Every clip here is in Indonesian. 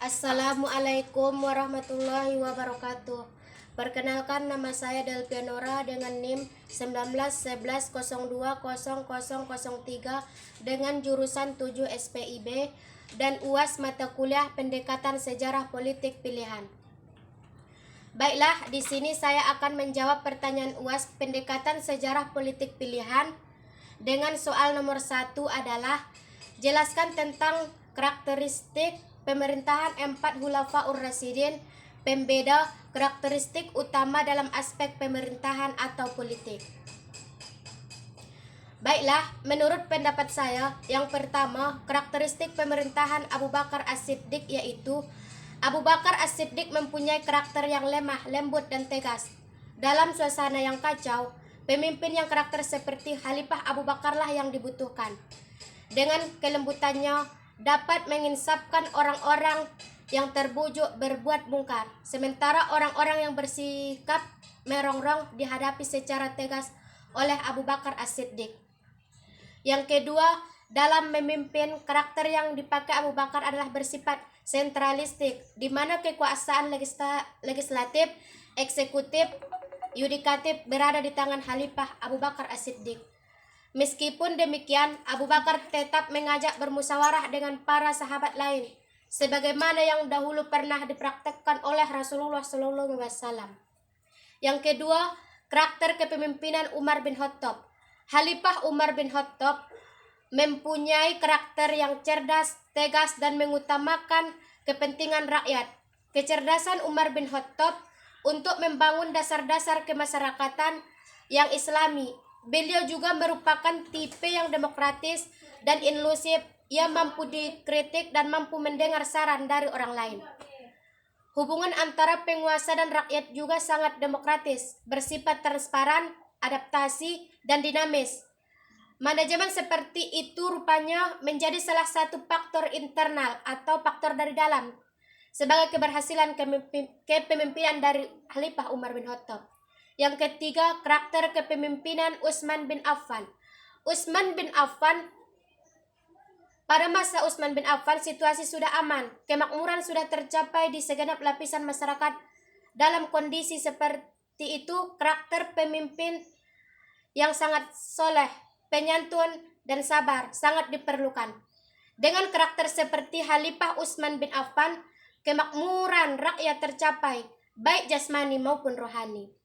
Assalamualaikum warahmatullahi wabarakatuh. Perkenalkan, nama saya Delpianora dengan NIM 1911020003 dengan jurusan 7 SPIB dan UAS mata kuliah Pendekatan Sejarah Politik Pilihan. Baiklah, di sini saya akan menjawab pertanyaan UAS Pendekatan Sejarah Politik Pilihan dengan soal nomor 1 adalah jelaskan tentang karakteristik pemerintahan 4 Khulafaur Rasyidin, pembeda karakteristik utama dalam aspek pemerintahan atau politik. Baiklah, menurut pendapat saya, yang pertama, karakteristik pemerintahan Abu Bakar As-Siddiq yaitu Abu Bakar As-Siddiq mempunyai karakter yang lemah, lembut, dan tegas. Dalam suasana yang kacau, pemimpin yang karakter seperti Khalifah Abu Bakarlah yang dibutuhkan. Dengan kelembutannya, dapat menginsafkan orang-orang yang terbujuk berbuat mungkar, sementara orang-orang yang bersikap merongrong dihadapi secara tegas oleh Abu Bakar As-Siddiq. Yang kedua, dalam memimpin, karakter yang dipakai Abu Bakar adalah bersifat sentralistik, di mana kekuasaan legislatif, eksekutif, yudikatif berada di tangan Khalifah Abu Bakar As-Siddiq. Meskipun demikian, Abu Bakar tetap mengajak bermusyawarah dengan para sahabat lain, sebagaimana yang dahulu pernah dipraktekkan oleh Rasulullah SAW. Yang kedua, karakter kepemimpinan Umar bin Khattab. Khalifah Umar bin Khattab mempunyai karakter yang cerdas, tegas, dan mengutamakan kepentingan rakyat. Kecerdasan Umar bin Khattab untuk membangun dasar-dasar kemasyarakatan yang islami. Beliau juga merupakan tipe yang demokratis dan inklusif. Ia mampu dikritik dan mampu mendengar saran dari orang lain. Hubungan antara penguasa dan rakyat juga sangat demokratis, bersifat transparan, adaptasi, dan dinamis. Manajemen seperti itu rupanya menjadi salah satu faktor internal atau faktor dari dalam sebagai keberhasilan kepemimpinan dari Khalifah Umar bin Khattab. Yang ketiga, karakter kepemimpinan Utsman bin Affan. Pada masa Utsman bin Affan, situasi sudah aman, kemakmuran sudah tercapai di segenap lapisan masyarakat. Dalam kondisi seperti itu, karakter pemimpin yang sangat soleh, penyantun, dan sabar sangat diperlukan. Dengan karakter seperti Khalifah Utsman bin Affan, kemakmuran rakyat tercapai, baik jasmani maupun rohani.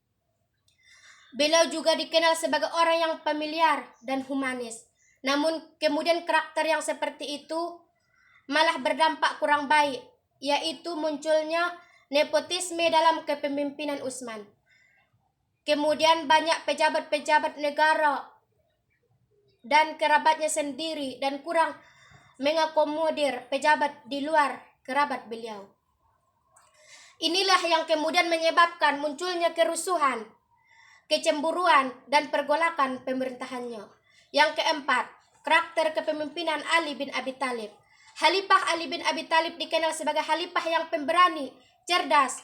Beliau juga dikenal sebagai orang yang familiar dan humanis. Namun kemudian karakter yang seperti itu malah berdampak kurang baik, yaitu munculnya nepotisme dalam kepemimpinan Utsman. Kemudian banyak pejabat-pejabat negara dan kerabatnya sendiri dan kurang mengakomodir pejabat di luar kerabat beliau. Inilah yang kemudian menyebabkan munculnya kerusuhan, kecemburuan, dan pergolakan pemerintahannya. Yang keempat, karakter kepemimpinan Ali bin Abi Thalib. Khalifah Ali bin Abi Thalib dikenal sebagai khalifah yang pemberani, cerdas,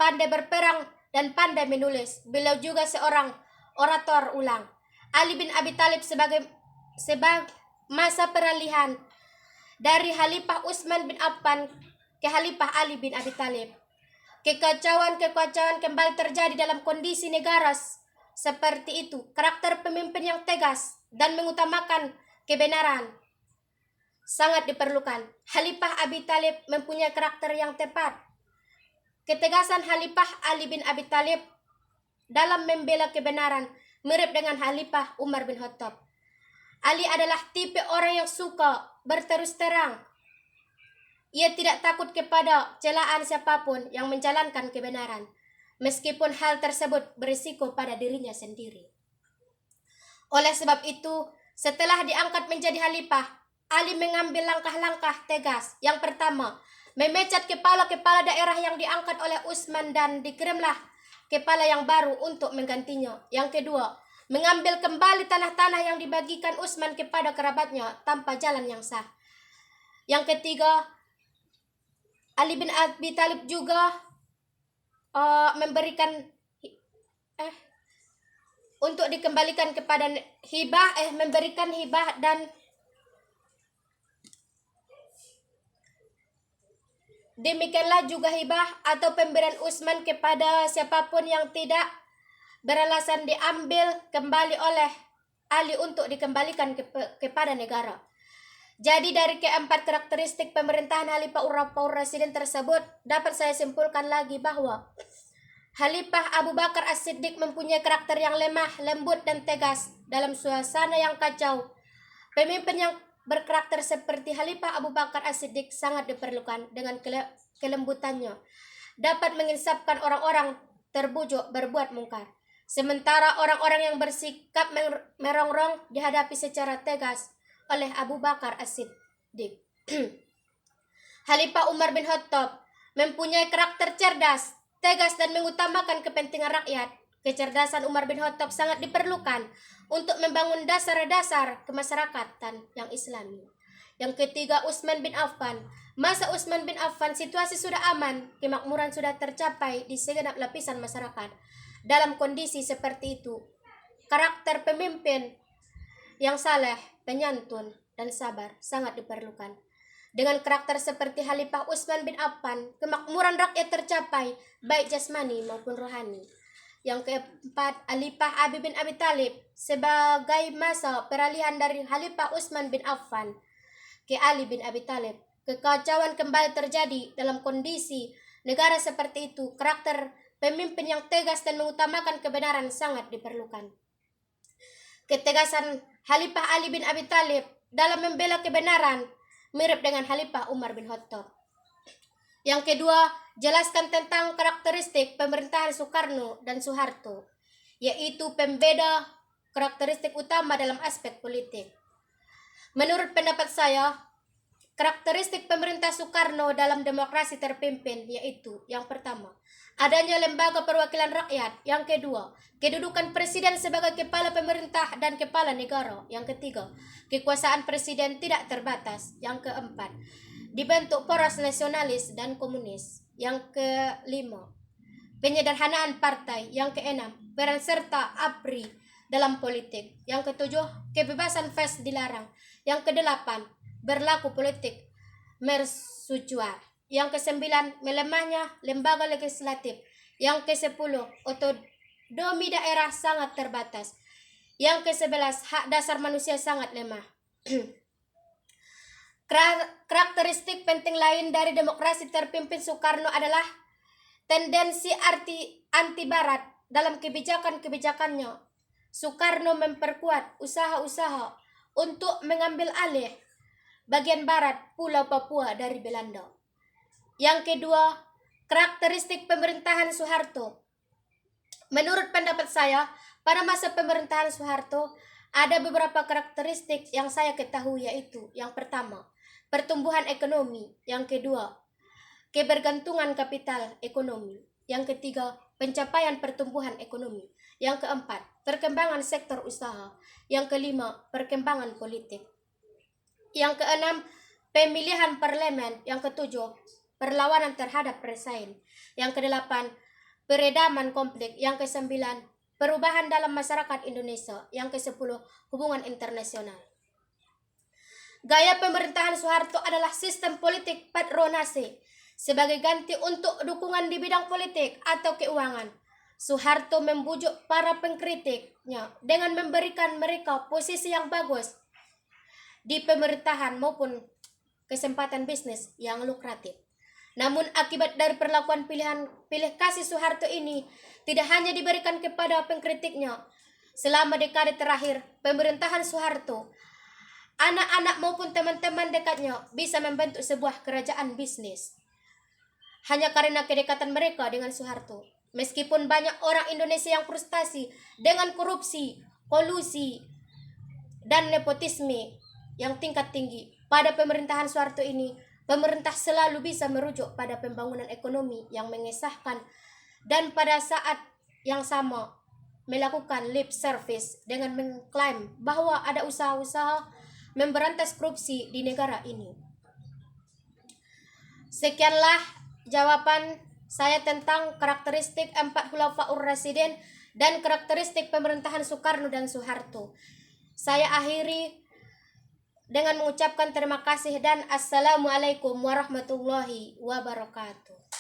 pandai berperang, dan pandai menulis. Beliau juga seorang orator ulang. Ali bin Abi Thalib sebagai masa peralihan dari Khalifah Utsman bin Affan ke Khalifah Ali bin Abi Thalib. Kekacauan kembali terjadi dalam kondisi negara seperti itu. Karakter pemimpin yang tegas dan mengutamakan kebenaran sangat diperlukan. Khalifah Abi Thalib mempunyai karakter yang tepat. Ketegasan Khalifah Ali bin Abi Thalib dalam membela kebenaran mirip dengan Khalifah Umar bin Khattab. Ali adalah tipe orang yang suka berterus terang. Ia tidak takut kepada celaan siapapun yang menjalankan kebenaran, meskipun hal tersebut berisiko pada dirinya sendiri. Oleh sebab itu, setelah diangkat menjadi khalifah, Ali mengambil langkah-langkah tegas. Yang pertama, memecat kepala-kepala daerah yang diangkat oleh Utsman dan dikirimlah kepala yang baru untuk menggantinya. Yang kedua, mengambil kembali tanah-tanah yang dibagikan Utsman kepada kerabatnya tanpa jalan yang sah. Yang ketiga, Ali bin Abi Thalib juga memberikan untuk dikembalikan kepada memberikan hibah Demikianlah juga hibah atau pemberian Utsman kepada siapapun yang tidak beralasan diambil kembali oleh Ali untuk dikembalikan kepada negara. Jadi dari keempat karakteristik pemerintahan Khalifah Ar-Rasyidin tersebut dapat saya simpulkan lagi bahwa Khalifah Abu Bakar As-Siddiq mempunyai karakter yang lemah, lembut, dan tegas dalam suasana yang kacau. Pemimpin yang berkarakter seperti Khalifah Abu Bakar As-Siddiq sangat diperlukan dengan kelembutannya. Dapat menginsafkan orang-orang terbujuk berbuat mungkar. Sementara orang-orang yang bersikap merongrong dihadapi secara tegas oleh Abu Bakar As-Siddiq. Khalifah Umar bin Khattab mempunyai karakter cerdas, tegas, dan mengutamakan kepentingan rakyat. Kecerdasan Umar bin Khattab sangat diperlukan untuk membangun dasar-dasar kemasyarakatan yang Islami. Yang ketiga, Utsman bin Affan. Masa Utsman bin Affan, situasi sudah aman, kemakmuran sudah tercapai di segenap lapisan masyarakat. Dalam kondisi seperti itu, karakter pemimpin yang saleh, penyantun, dan sabar sangat diperlukan. Dengan karakter seperti Khalifah Utsman bin Affan, kemakmuran rakyat tercapai, baik jasmani maupun rohani. Yang keempat, Khalifah Ali bin Abi Thalib. Sebagai masa peralihan dari Khalifah Utsman bin Affan ke Ali bin Abi Thalib, kekacauan kembali terjadi dalam kondisi negara seperti itu. Karakter pemimpin yang tegas dan mengutamakan kebenaran sangat diperlukan. Ketegasan Khalifah Ali bin Abi Thalib dalam membela kebenaran mirip dengan Khalifah Umar bin Khattab. Yang kedua, jelaskan tentang karakteristik pemerintahan Soekarno dan Soeharto, yaitu pembeda karakteristik utama dalam aspek politik. Menurut pendapat saya, karakteristik pemerintah Soekarno dalam demokrasi terpimpin yaitu yang pertama, adanya lembaga perwakilan rakyat. Yang kedua, kedudukan presiden sebagai kepala pemerintah dan kepala negara. Yang ketiga, kekuasaan presiden tidak terbatas. Yang keempat, dibentuk poros nasionalis dan komunis. Yang kelima, penyederhanaan partai. Yang keenam, peran serta APRI dalam politik. Yang ketujuh, kebebasan pers dilarang. Yang kedelapan, berlaku politik mercusuar. Yang kesembilan, melemahnya lembaga legislatif. Yang kesepuluh, otonomi daerah sangat terbatas. Yang kesebelas, hak dasar manusia sangat lemah. Karakteristik penting lain dari demokrasi terpimpin Soekarno adalah tendensi anti barat dalam kebijakan-kebijakannya. Soekarno memperkuat usaha-usaha untuk mengambil alih bagian barat Pulau Papua dari Belanda. Yang kedua, karakteristik pemerintahan Soeharto. Menurut pendapat saya, pada masa pemerintahan Soeharto ada beberapa karakteristik yang saya ketahui, yaitu yang pertama, pertumbuhan ekonomi. Yang kedua, kebergantungan kapital ekonomi. Yang ketiga, pencapaian pertumbuhan ekonomi. Yang keempat, perkembangan sektor usaha. Yang kelima, perkembangan politik. Yang keenam, pemilihan parlemen. Yang ketujuh, perlawanan terhadap pesaing. Yang kedelapan, peredaman konflik. Yang kesembilan, perubahan dalam masyarakat Indonesia. Yang kesepuluh, hubungan internasional. Gaya pemerintahan Soeharto adalah sistem politik patronase sebagai ganti untuk dukungan di bidang politik atau keuangan. Soeharto membujuk para pengkritiknya dengan memberikan mereka posisi yang bagus di pemerintahan maupun kesempatan bisnis yang lukratif. Namun akibat dari perlakuan pilih kasih Soeharto ini tidak hanya diberikan kepada pengkritiknya. Selama dekade terakhir pemerintahan Soeharto, anak-anak maupun teman-teman dekatnya bisa membentuk sebuah kerajaan bisnis hanya karena kedekatan mereka dengan Soeharto. Meskipun banyak orang Indonesia yang frustasi dengan korupsi, kolusi, dan nepotisme yang tingkat tinggi, pada pemerintahan Soeharto ini, pemerintah selalu bisa merujuk pada pembangunan ekonomi yang mengesahkan dan pada saat yang sama melakukan lip service dengan mengklaim bahwa ada usaha-usaha memberantas korupsi di negara ini. Sekianlah jawaban saya tentang karakteristik 4 Khulafaur Rasyidin dan karakteristik pemerintahan Soekarno dan Soeharto. Saya akhiri dengan mengucapkan terima kasih dan assalamualaikum warahmatullahi wabarakatuh.